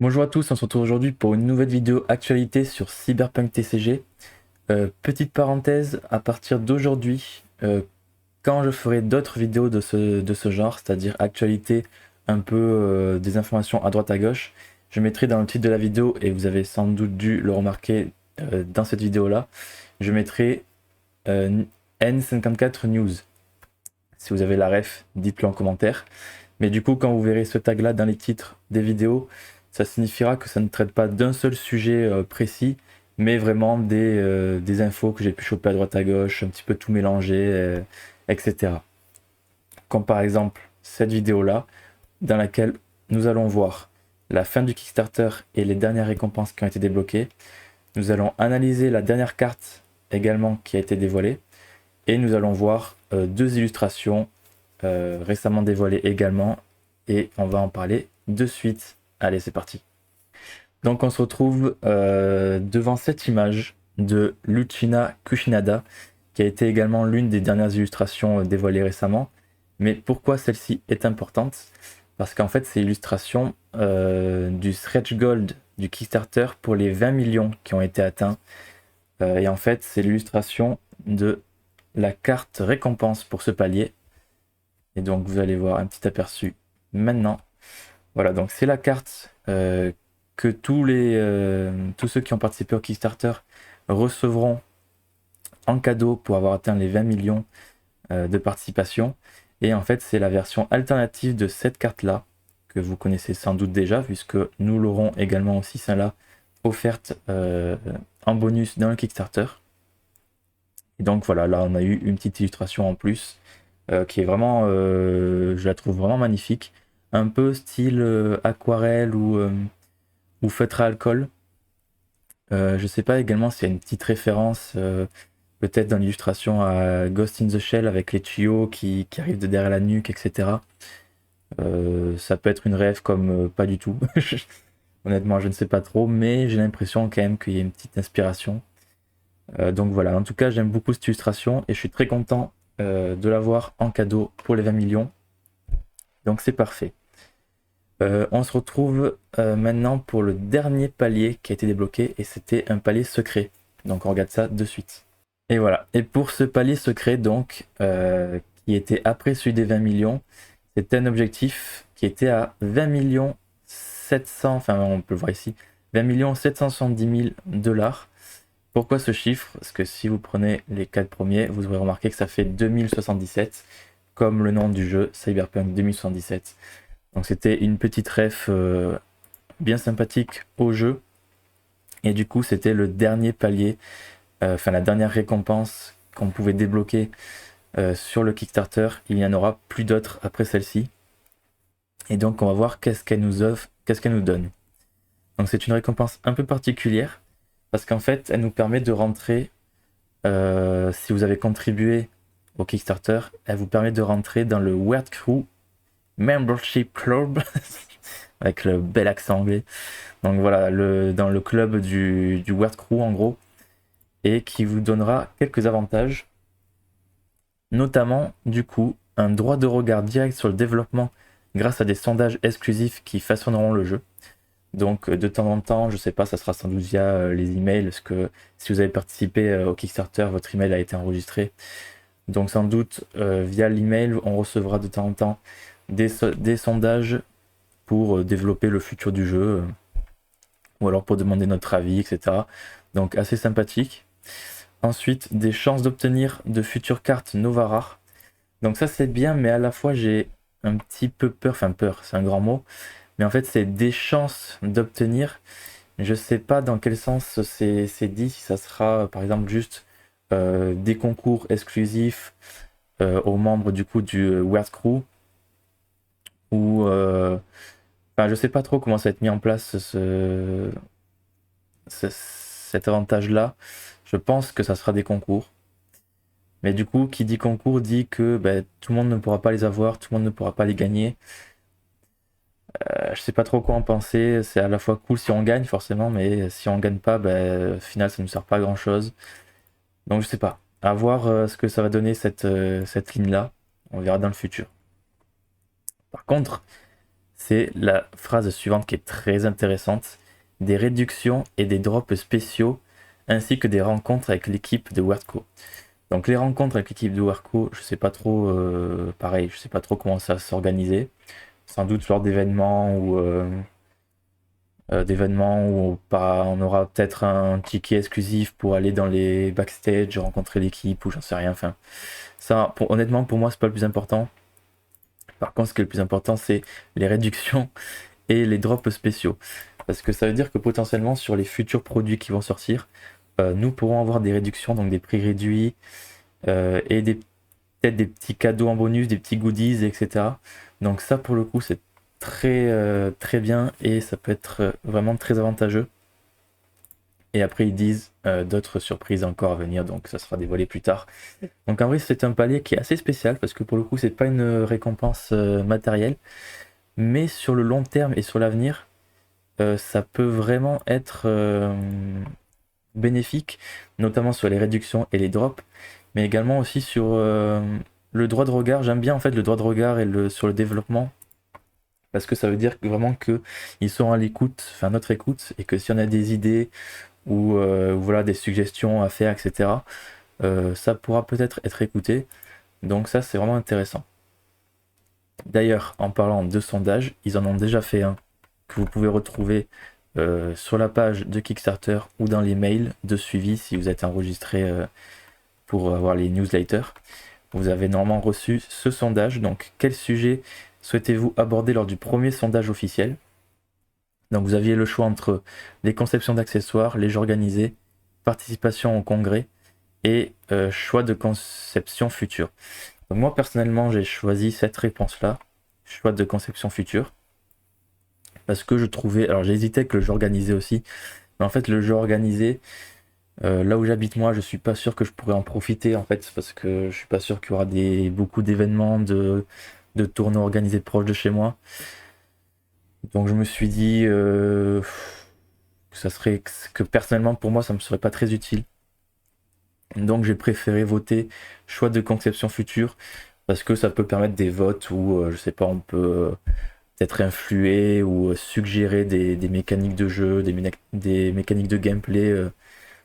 Bonjour à tous, on se retrouve aujourd'hui pour une nouvelle vidéo actualité sur Cyberpunk TCG. Petite parenthèse, à partir d'aujourd'hui, quand je ferai d'autres vidéos de ce genre, c'est-à-dire actualité, un peu des informations à droite à gauche, je mettrai dans le titre de la vidéo, et vous avez sans doute dû le remarquer dans cette vidéo-là, je mettrai N54 News. Si vous avez la ref, dites-le en commentaire. Mais du coup, quand vous verrez ce tag-là dans les titres des vidéos, ça signifiera que ça ne traite pas d'un seul sujet précis, mais vraiment des infos que j'ai pu choper à droite à gauche, un petit peu tout mélanger, etc. Comme par exemple cette vidéo-là, dans laquelle nous allons voir la fin du Kickstarter et les dernières récompenses qui ont été débloquées. Nous allons analyser la dernière carte également qui a été dévoilée. Et nous allons voir deux illustrations récemment dévoilées également. Et on va en parler de suite. Allez, c'est parti. Donc on se retrouve devant cette image de Lucina Kushinada, qui a été également l'une des dernières illustrations dévoilées récemment. Mais pourquoi celle-ci est importante? Parce qu'en fait, c'est l'illustration du stretch goal du Kickstarter pour les 20 millions qui ont été atteints. Et en fait, c'est l'illustration de la carte récompense pour ce palier. Et donc, vous allez voir un petit aperçu maintenant. Voilà, donc c'est la carte que tous ceux qui ont participé au Kickstarter recevront en cadeau pour avoir atteint les 20 millions de participation. Et en fait, c'est la version alternative de cette carte-là, que vous connaissez sans doute déjà, puisque nous l'aurons également aussi, celle-là, offerte en bonus dans le Kickstarter. Et donc voilà, là on a eu une petite illustration en plus qui est vraiment, je la trouve vraiment magnifique. Un peu style aquarelle ou feutre à alcool. Je sais pas également s'il y a une petite référence peut-être dans l'illustration à Ghost in the Shell avec les tuyaux qui arrivent de derrière la nuque, etc. Ça peut être une rêve comme pas du tout. Honnêtement, je ne sais pas trop, mais j'ai l'impression quand même qu'il y a une petite inspiration. Donc voilà, en tout cas, j'aime beaucoup cette illustration et je suis très content de l'avoir en cadeau pour les 20 millions. Donc c'est parfait. On se retrouve maintenant pour le dernier palier qui a été débloqué et c'était un palier secret. Donc on regarde ça de suite. Et voilà. Et pour ce palier secret, donc, qui était après celui des 20 millions, c'était un objectif qui était à 20 millions 700, enfin on peut le voir ici, 20 millions 770 000 dollars. Pourquoi ce chiffre? Parce que si vous prenez les 4 premiers, vous aurez remarqué que ça fait 2077, comme le nom du jeu, Cyberpunk 2077. Donc c'était une petite ref bien sympathique au jeu. Et du coup, c'était le dernier palier, enfin la dernière récompense qu'on pouvait débloquer sur le Kickstarter. Il n'y en aura plus d'autres après celle-ci. Et donc on va voir qu'est-ce qu'elle nous offre, qu'est-ce qu'elle nous donne. Donc c'est une récompense un peu particulière, parce qu'en fait, elle nous permet de rentrer. Si vous avez contribué au Kickstarter, elle vous permet de rentrer dans le Weird Crew Membership Club, avec le bel accent anglais. Donc voilà, dans le club du Weird Crew en gros, et qui vous donnera quelques avantages, notamment du coup un droit de regard direct sur le développement grâce à des sondages exclusifs qui façonneront le jeu. Donc de temps en temps, je sais pas, ça sera sans doute via les emails, parce que si vous avez participé au Kickstarter, votre email a été enregistré. Donc sans doute via l'email, on recevra de temps en temps des sondages pour développer le futur du jeu, ou alors pour demander notre avis, etc. Donc assez sympathique. Ensuite, des chances d'obtenir de futures cartes Nova rares. Donc ça c'est bien, mais à la fois j'ai un petit peu peur, enfin peur, c'est un grand mot, mais en fait c'est des chances d'obtenir. Je sais pas dans quel sens c'est dit, si ça sera par exemple juste des concours exclusifs aux membres du coup du Weird Crew, ou enfin je sais pas trop comment ça va être mis en place cet avantage-là. Je pense que ça sera des concours. Mais du coup, qui dit concours dit que ben, tout le monde ne pourra pas les avoir, tout le monde ne pourra pas les gagner. Je sais pas trop quoi en penser. C'est à la fois cool si on gagne, forcément, mais si on gagne pas, ben, au final, ça ne nous sert pas à grand chose. Donc, je sais pas. À voir ce que ça va donner cette ligne-là. On verra dans le futur. Par contre, c'est la phrase suivante qui est très intéressante. Des réductions et des drops spéciaux, ainsi que des rencontres avec l'équipe de Wordco. Donc les rencontres avec l'équipe de Wordco, je sais pas trop, pareil, je sais pas trop comment ça va s'organiser. Sans doute lors d'événements où on aura peut-être un ticket exclusif pour aller dans les backstage, rencontrer l'équipe ou j'en sais rien. Enfin, ça, honnêtement, pour moi, c'est pas le plus important. Par contre, ce qui est le plus important, c'est les réductions et les drops spéciaux. Parce que ça veut dire que potentiellement, sur les futurs produits qui vont sortir, nous pourrons avoir des réductions, donc des prix réduits et peut-être des petits cadeaux en bonus, des petits goodies, etc. Donc ça, pour le coup, c'est très bien et ça peut être vraiment très avantageux. Et après, ils disent d'autres surprises encore à venir, donc ça sera dévoilé plus tard. Donc en vrai, c'est un palier qui est assez spécial parce que pour le coup, c'est pas une récompense matérielle, mais sur le long terme et sur l'avenir, ça peut vraiment être bénéfique, notamment sur les réductions et les drops, mais également aussi sur le droit de regard. J'aime bien en fait le droit de regard et sur le développement, parce que ça veut dire que vraiment qu'ils sont à l'écoute, enfin notre écoute, et que si on a des idées ou voilà, des suggestions à faire, etc., ça pourra peut-être être écouté. Donc ça, c'est vraiment intéressant. D'ailleurs, en parlant de sondage, ils en ont déjà fait un que vous pouvez retrouver sur la page de Kickstarter ou dans les mails de suivi si vous êtes enregistré pour avoir les newsletters. Vous avez normalement reçu ce sondage. Donc, quel sujet souhaitez-vous aborder lors du premier sondage officiel? Donc, vous aviez le choix entre les conceptions d'accessoires, les jeux organisés, participation au congrès et choix de conception future. Donc, moi, personnellement, j'ai choisi cette réponse-là, choix de conception future, parce que je trouvais... Alors, j'ai hésité avec le jeu organisé aussi, mais en fait, le jeu organisé, là où j'habite moi, je suis pas sûr que je pourrais en profiter, en fait, parce que je suis pas sûr qu'il y aura beaucoup d'événements, de tournois organisés proches de chez moi. Donc, je me suis dit que personnellement, pour moi, ça me serait pas très utile. Donc j'ai préféré voter choix de conception future parce que ça peut permettre des votes où, je sais pas, on peut peut-être influer ou suggérer des mécaniques de jeu, des mécaniques de gameplay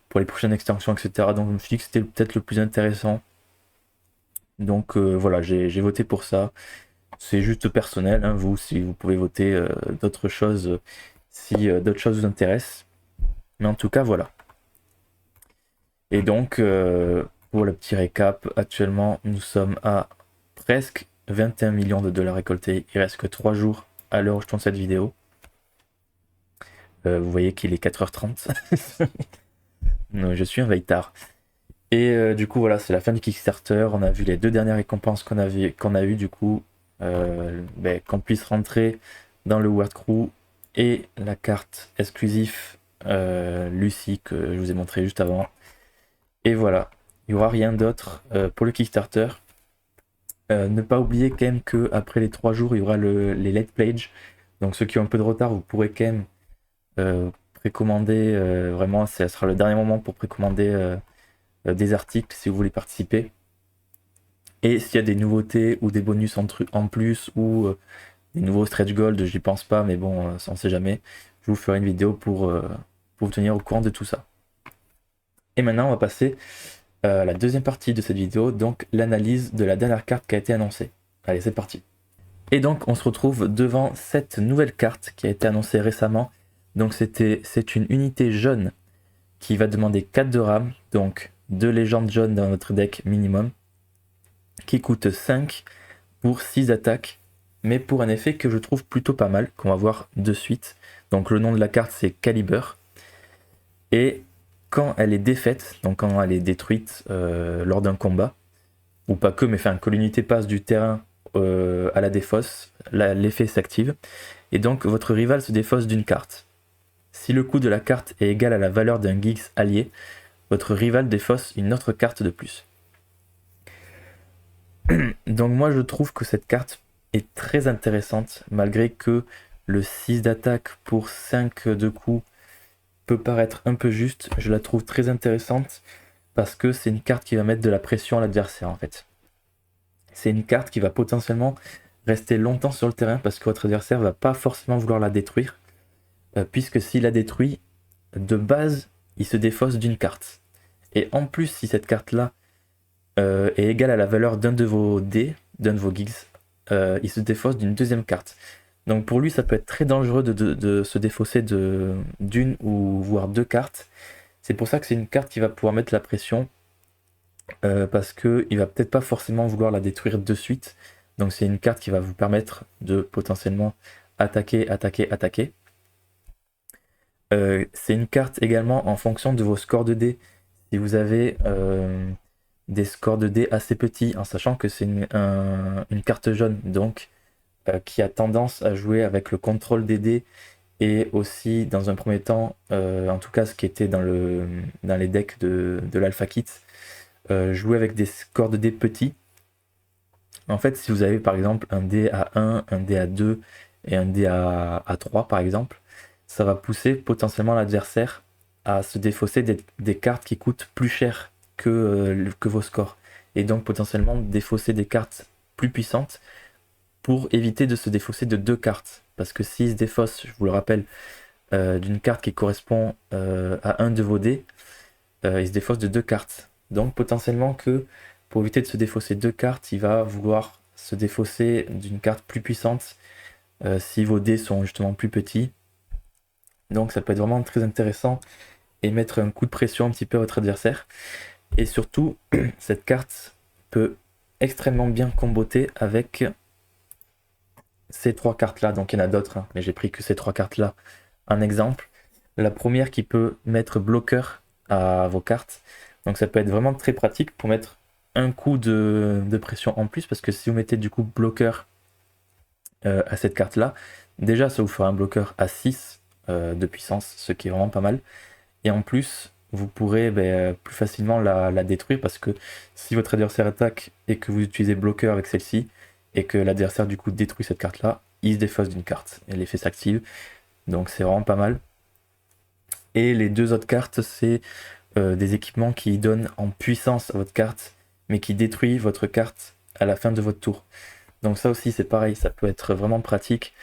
pour les prochaines extensions, etc. Donc je me suis dit que c'était peut-être le plus intéressant. Donc voilà, j'ai voté pour ça. C'est juste personnel, hein, vous, si vous pouvez voter d'autres choses, si d'autres choses vous intéressent. Mais en tout cas, voilà. Et donc, pour le petit récap, actuellement, nous sommes à presque 21 millions de dollars récoltés. Il reste que 3 jours à l'heure où je tourne cette vidéo. Vous voyez qu'il est 4h30. Non, je suis un veille tard. Et du coup, voilà, c'est la fin du Kickstarter. On a vu les 2 dernières récompenses qu'on a eues, du coup, qu'on puisse rentrer dans le World Crew et la carte exclusive Lucie que je vous ai montré juste avant. Et voilà, il n'y aura rien d'autre pour le Kickstarter. Ne pas oublier quand même qu'après les 3 jours, il y aura les late pledge. Donc ceux qui ont un peu de retard, vous pourrez quand même précommander. Vraiment, ça sera le dernier moment pour précommander des articles si vous voulez participer. Et s'il y a des nouveautés ou des bonus en plus ou des nouveaux stretch gold, j'y pense pas, mais bon, on sait jamais. Je vous ferai une vidéo pour vous tenir au courant de tout ça. Et maintenant, on va passer à la deuxième partie de cette vidéo, donc l'analyse de la dernière carte qui a été annoncée. Allez, c'est parti. Et donc, on se retrouve devant cette nouvelle carte qui a été annoncée récemment. Donc, c'est une unité jaune qui va demander 4 de RAM, donc 2 légendes jaunes dans notre deck minimum, qui coûte 5 pour 6 attaques, mais pour un effet que je trouve plutôt pas mal, qu'on va voir de suite. Donc, le nom de la carte, c'est Caliber. Et quand elle est défaite, donc quand elle est détruite lors d'un combat, ou pas que, mais enfin que l'unité passe du terrain à la défausse, l'effet s'active, et donc votre rival se défausse d'une carte. Si le coût de la carte est égal à la valeur d'un Gix allié, votre rival défausse une autre carte de plus. Donc moi je trouve que cette carte est très intéressante, malgré que le 6 d'attaque pour 5 de coups peut paraître un peu juste, je la trouve très intéressante parce que c'est une carte qui va mettre de la pression à l'adversaire en fait. C'est une carte qui va potentiellement rester longtemps sur le terrain parce que votre adversaire va pas forcément vouloir la détruire, puisque s'il la détruit, de base, il se défausse d'une carte. Et en plus, si cette carte-là est égale à la valeur d'un de vos dés, d'un de vos gigs, il se défausse d'une deuxième carte. Donc pour lui, ça peut être très dangereux de se défausser d'une ou voire deux cartes. C'est pour ça que c'est une carte qui va pouvoir mettre la pression, parce qu'il va peut-être pas forcément vouloir la détruire de suite. Donc c'est une carte qui va vous permettre de potentiellement attaquer, attaquer, attaquer. C'est une carte également en fonction de vos scores de dés. Si vous avez des scores de dés assez petits, en sachant que c'est une carte jaune, donc qui a tendance à jouer avec le contrôle des dés, et aussi dans un premier temps, en tout cas ce qui était dans les decks de l'Alpha Kit, jouer avec des scores de dés petits. En fait, si vous avez par exemple un dé à 1, un dé à 2 et un dé à 3 par exemple, ça va pousser potentiellement l'adversaire à se défausser des cartes qui coûtent plus cher que vos scores. Et donc potentiellement défausser des cartes plus puissantes pour éviter de se défausser de deux cartes. Parce que s'il se défausse, je vous le rappelle, d'une carte qui correspond à un de vos dés, il se défausse de deux cartes. Donc potentiellement que pour éviter de se défausser deux cartes, il va vouloir se défausser d'une carte plus puissante si vos dés sont justement plus petits. Donc ça peut être vraiment très intéressant et mettre un coup de pression un petit peu à votre adversaire. Et surtout, cette carte peut extrêmement bien comboter avec ces trois cartes-là. Donc il y en a d'autres, hein, mais j'ai pris que ces trois cartes-là en exemple. La première qui peut mettre bloqueur à vos cartes. Donc ça peut être vraiment très pratique pour mettre un coup de pression en plus, parce que si vous mettez du coup bloqueur à cette carte-là, déjà ça vous fera un bloqueur à 6 de puissance, ce qui est vraiment pas mal. Et en plus, vous pourrez plus facilement la détruire, parce que si votre adversaire attaque et que vous utilisez bloqueur avec celle-ci, et que l'adversaire du coup détruit cette carte-là, il se défausse d'une carte, et l'effet s'active. Donc c'est vraiment pas mal. Et les deux autres cartes, c'est des équipements qui donnent en puissance à votre carte, mais qui détruisent votre carte à la fin de votre tour. Donc ça aussi c'est pareil, ça peut être vraiment pratique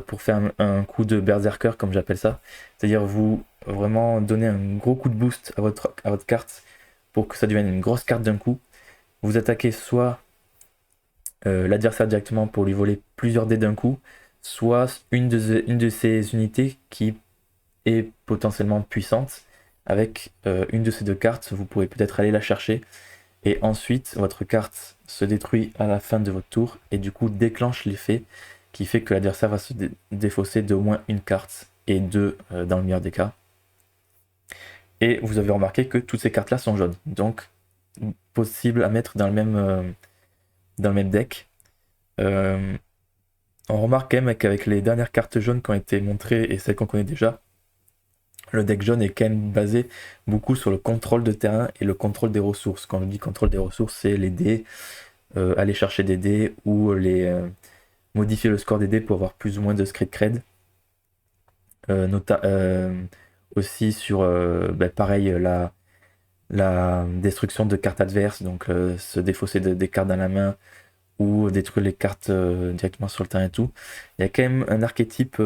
pour faire un coup de berserker comme j'appelle ça. C'est-à-dire vous vraiment donner un gros coup de boost à votre carte pour que ça devienne une grosse carte d'un coup. Vous attaquez soit l'adversaire directement pour lui voler plusieurs dés d'un coup, soit une de ces unités qui est potentiellement puissante. Avec une de ces deux cartes, vous pourrez peut-être aller la chercher, et ensuite votre carte se détruit à la fin de votre tour et du coup déclenche l'effet qui fait que l'adversaire va se défausser d'au moins une carte, et deux dans le meilleur des cas. Et vous avez remarqué que toutes ces cartes là sont jaunes, donc possible à mettre dans le même deck. On remarque quand même qu'avec les dernières cartes jaunes qui ont été montrées et celles qu'on connaît déjà, le deck jaune est quand même basé beaucoup sur le contrôle de terrain et le contrôle des ressources. Quand on dit contrôle des ressources, c'est les dés, aller chercher des dés, ou modifier le score des dés pour avoir plus ou moins de script cred. Aussi sur pareil la destruction de cartes adverses, donc se défausser des cartes dans la main ou détruire les cartes directement sur le terrain et tout. Il y a quand même un archétype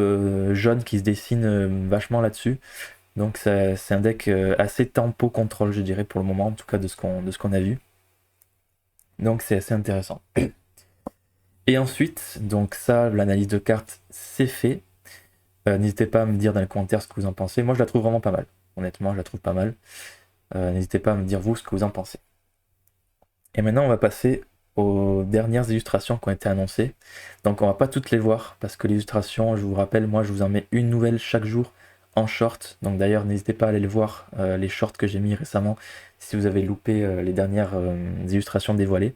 jaune qui se dessine vachement là-dessus. Donc c'est un deck assez tempo contrôle, je dirais, pour le moment, en tout cas de ce qu'on a vu. Donc c'est assez intéressant. Et ensuite, donc ça, l'analyse de cartes, c'est fait. N'hésitez pas à me dire dans les commentaires ce que vous en pensez. Moi, je la trouve vraiment pas mal. Honnêtement, je la trouve pas mal. N'hésitez pas à me dire vous ce que vous en pensez. Et maintenant, on va passer aux dernières illustrations qui ont été annoncées. Donc on va pas toutes les voir, parce que les illustrations, je vous rappelle, moi je vous en mets une nouvelle chaque jour en short. Donc d'ailleurs, n'hésitez pas à aller les voir, les shorts que j'ai mis récemment, si vous avez loupé les dernières illustrations dévoilées.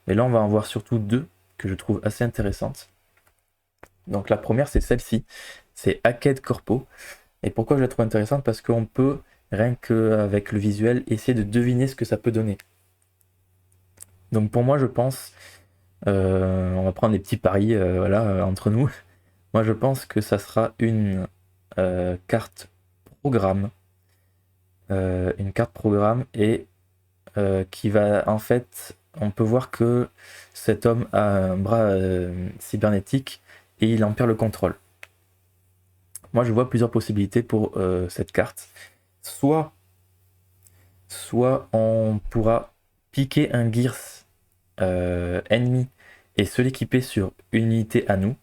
Mais là, on va en voir surtout deux que je trouve assez intéressantes. Donc la première, c'est celle-ci, c'est Hacked Corpo. Et pourquoi je la trouve intéressante? Parce qu'on peut, rien qu'avec le visuel, essayer de deviner ce que ça peut donner. Donc pour moi, je pense, on va prendre des petits paris entre nous. Moi, je pense que ça sera une carte programme. Une carte programme, et qui va en fait on peut voir que cet homme a un bras cybernétique et il en perd le contrôle. Moi, je vois plusieurs possibilités pour cette carte. Soit on pourra piquer un Gears ennemi et se l'équiper sur une unité à nous,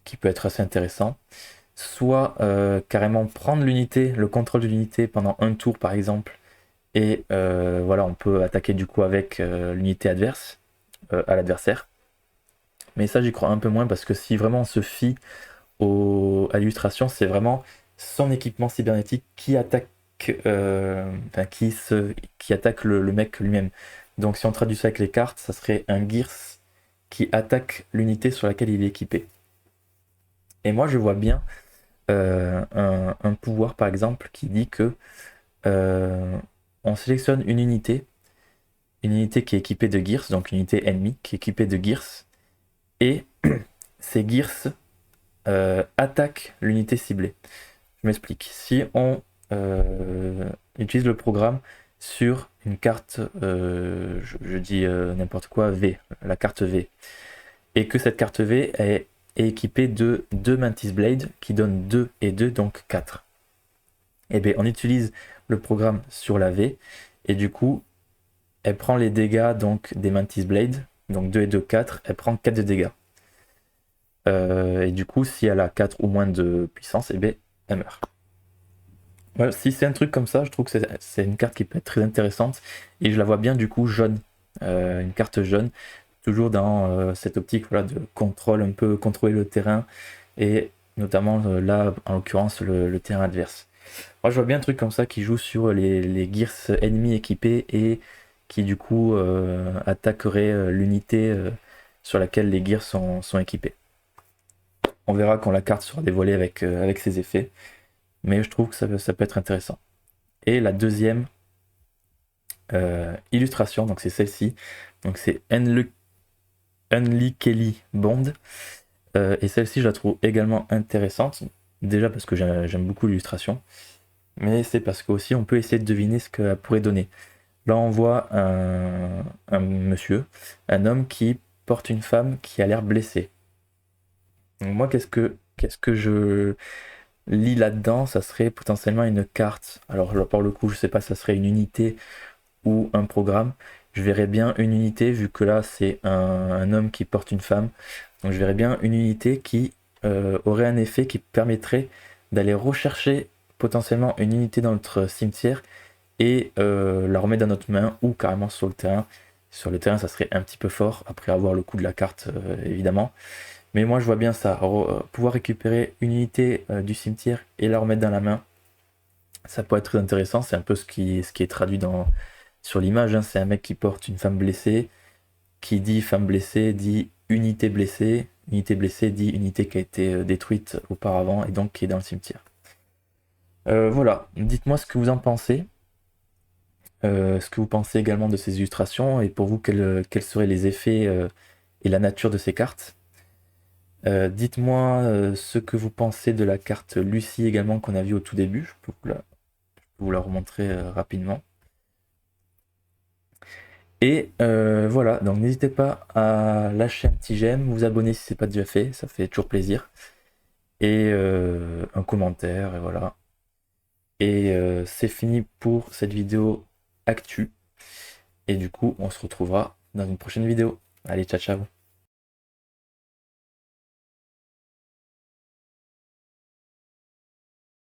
qui peut être assez intéressant. Soit carrément prendre l'unité, le contrôle de l'unité pendant un tour par exemple, et voilà, on peut attaquer du coup avec l'unité adverse à l'adversaire. Mais ça, j'y crois un peu moins parce que si vraiment on se fie à l'illustration, c'est vraiment son équipement cybernétique qui attaque, enfin, qui attaque le mec lui-même. Donc si on traduit ça avec les cartes, ça serait un Gears qui attaque l'unité sur laquelle il est équipé. Et moi, je vois bien un pouvoir, par exemple, qui dit que on sélectionne une unité qui est équipée de Gears, donc une unité ennemie qui est équipée de Gears, et ces Gears attaquent l'unité ciblée. Je m'explique. Si on utilise le programme sur une carte, je dis n'importe quoi, V, la carte V, et que cette carte V est équipée de 2 Mantis Blade qui donnent 2 et 2, donc 4. Et bien on utilise le programme sur la V, et du coup, elle prend les dégâts donc des Mantis Blade, donc 2 et 2, 4, elle prend 4 de dégâts. Et du coup, si elle a 4 ou moins de puissance, et bien elle meurt. Ouais, si c'est un truc comme ça, je trouve que c'est une carte qui peut être très intéressante, et je la vois bien du coup jaune, une carte jaune, toujours dans cette optique voilà, de contrôle, un peu contrôler le terrain, et notamment là, en l'occurrence, le terrain adverse. Moi, je vois bien un truc comme ça qui joue sur les Gears ennemis équipés et qui du coup attaquerait l'unité sur laquelle les Gears sont équipés. On verra quand la carte sera dévoilée avec ses effets, mais je trouve que ça peut être intéressant. Et la deuxième illustration, donc c'est celle-ci, donc c'est Unli Kelly Bond, et celle-ci je la trouve également intéressante, déjà parce que j'aime beaucoup l'illustration, mais c'est parce qu'aussi on peut essayer de deviner ce qu'elle pourrait donner. Là on voit un monsieur, un homme qui porte une femme qui a l'air blessée. Donc moi qu'est-ce que je lis là-dedans? Ça serait potentiellement une carte. Alors là, pour le coup je sais pas, ça serait une unité ou un programme. Je verrais bien une unité, vu que là c'est un homme qui porte une femme. Donc je verrais bien une unité qui aurait un effet qui permettrait d'aller rechercher potentiellement une unité dans notre cimetière et la remettre dans notre main ou carrément sur le terrain. Sur le terrain, ça serait un petit peu fort après avoir le coup de la carte, évidemment. Mais moi, je vois bien ça. Pouvoir récupérer une unité du cimetière et la remettre dans la main, ça peut être très intéressant. C'est un peu ce qui est traduit sur l'image. Hein. C'est un mec qui porte une femme blessée. Qui dit femme blessée dit unité blessée. Unité blessée dit unité qui a été détruite auparavant et donc qui est dans le cimetière. Voilà, dites-moi ce que vous en pensez. Ce que vous pensez également de ces illustrations et pour vous quels seraient les effets et la nature de ces cartes. Dites-moi ce que vous pensez de la carte Lucie également qu'on a vue au tout début. Je peux vous la remontrer rapidement. Et voilà, donc n'hésitez pas à lâcher un petit j'aime, vous abonner si ce n'est pas déjà fait, ça fait toujours plaisir. Et un commentaire, et voilà. Et c'est fini pour cette vidéo actu. Et du coup, on se retrouvera dans une prochaine vidéo. Allez, ciao ciao.